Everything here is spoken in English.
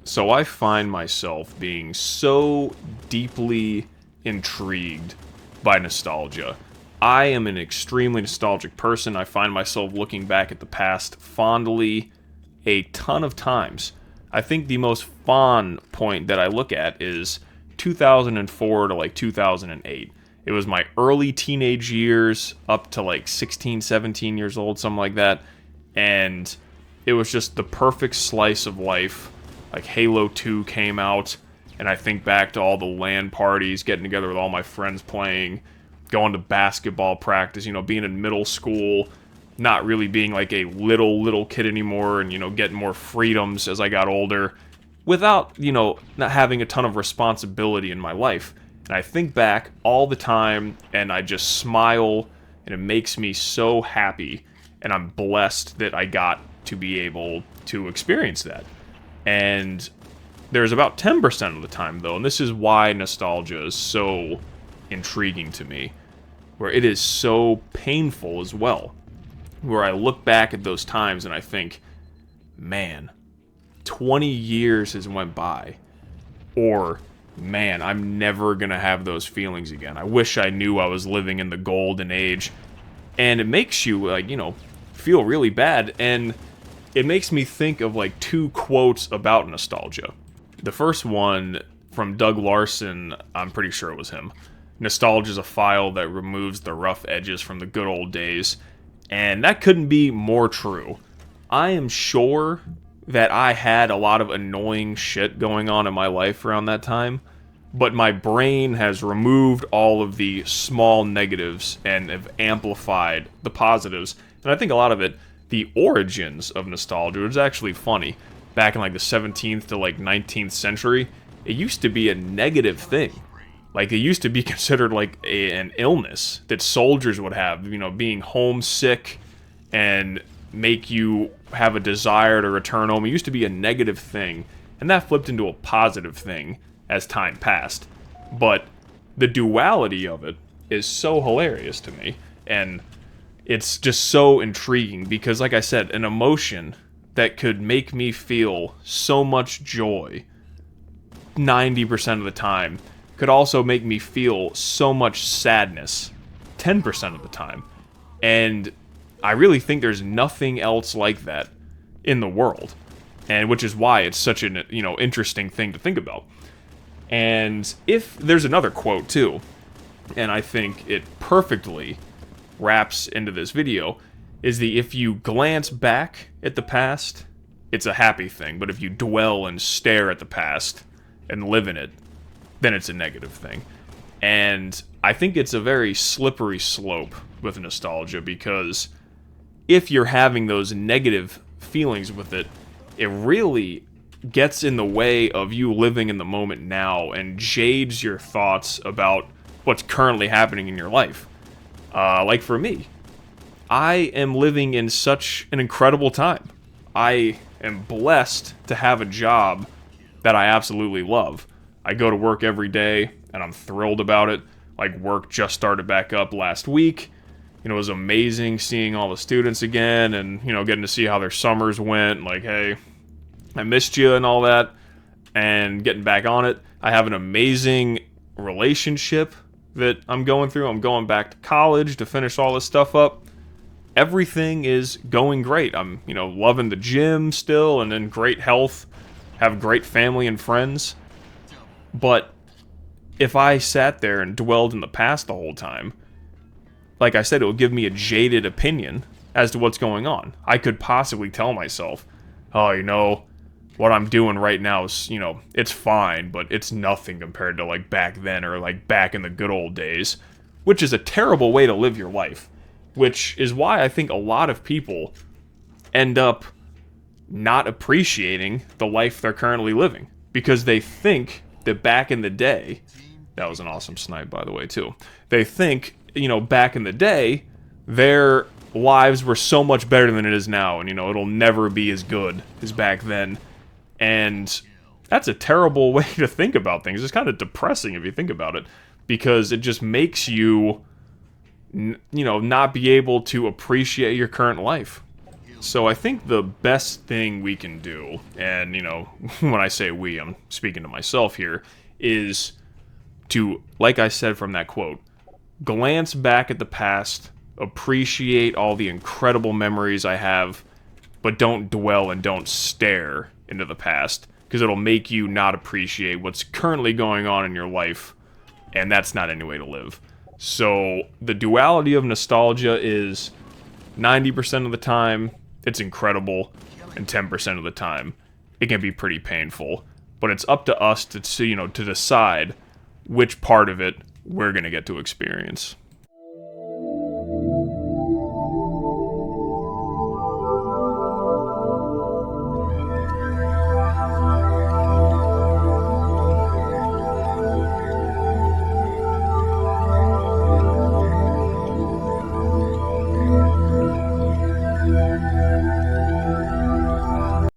So I find myself being so deeply intrigued by nostalgia. I am an extremely nostalgic person. I find myself looking back at the past fondly a ton of times. I think the most fond point that I look at is 2004 to like 2008. It was my early teenage years up to like 16, 17 years old, something like that. And it was just the perfect slice of life. Like Halo 2 came out, and I think back to all the LAN parties, getting together with all my friends playing, going to basketball practice, being in middle school, not really being like a little kid anymore, and, getting more freedoms as I got older, without, not having a ton of responsibility in my life. And I think back all the time, and I just smile, and it makes me so happy, and I'm blessed that I got to be able to experience that. And there's about 10% of the time, though, and this is why nostalgia is so intriguing to me, where it is so painful as well, where I look back at those times and I think, man, 20 years has went by, or man, I'm never gonna have those feelings again. I wish I knew I was living in the golden age. And it makes you, feel really bad, and it makes me think of, two quotes about nostalgia. The first one, from Doug Larson, I'm pretty sure it was him. Nostalgia is a file that removes the rough edges from the good old days. And that couldn't be more true. I am sure that I had a lot of annoying shit going on in my life around that time, but my brain has removed all of the small negatives and have amplified the positives. And I think a lot of it, the origins of nostalgia, was actually funny. Back in the 17th to 19th century, it used to be a negative thing. It used to be considered an illness that soldiers would have, being homesick and make you have a desire to return home. It used to be a negative thing, and that flipped into a positive thing as time passed. But the duality of it is so hilarious to me, and it's just so intriguing because, like I said, an emotion that could make me feel so much joy 90% of the time could also make me feel so much sadness 10% of the time. And I really think there's nothing else like that in the world, and which is why it's such an interesting thing to think about. And if there's another quote too, and I think it perfectly wraps into this video, is if you glance back at the past, it's a happy thing, but if you dwell and stare at the past and live in it, then it's a negative thing. And I think it's a very slippery slope with nostalgia, because if you're having those negative feelings with it, it really gets in the way of you living in the moment now and jades your thoughts about what's currently happening in your life. Like for me, I am living in such an incredible time. I am blessed to have a job that I absolutely love. I go to work every day, and I'm thrilled about it. Work just started back up last week. It was amazing seeing all the students again and, getting to see how their summers went. Hey, I missed you and all that, and getting back on it. I have an amazing relationship that I'm going through. I'm going back to college to finish all this stuff up. Everything is going great. I'm, loving the gym still and in great health, have great family and friends. But if I sat there and dwelled in the past the whole time, like I said, it would give me a jaded opinion as to what's going on. I could possibly tell myself, oh, what I'm doing right now is, it's fine, but it's nothing compared to back then or back in the good old days, which is a terrible way to live your life, which is why I think a lot of people end up not appreciating the life they're currently living, because they think that back in the day, that was an awesome snipe, by the way, too. They think, back in the day, their lives were so much better than it is now, and, it'll never be as good as back then. And that's a terrible way to think about things. It's kind of depressing if you think about it, because it just makes you, not be able to appreciate your current life. So I think the best thing we can do, and, you know, when I say we, I'm speaking to myself here, is to, like I said from that quote, glance back at the past, appreciate all the incredible memories I have, but don't dwell and don't stare into the past, because it'll make you not appreciate what's currently going on in your life, and that's not any way to live. So the duality of nostalgia is 90% of the time, it's incredible, and 10% of the time, it can be pretty painful. But it's up to us to, you know, to decide which part of it we're going to get to experience.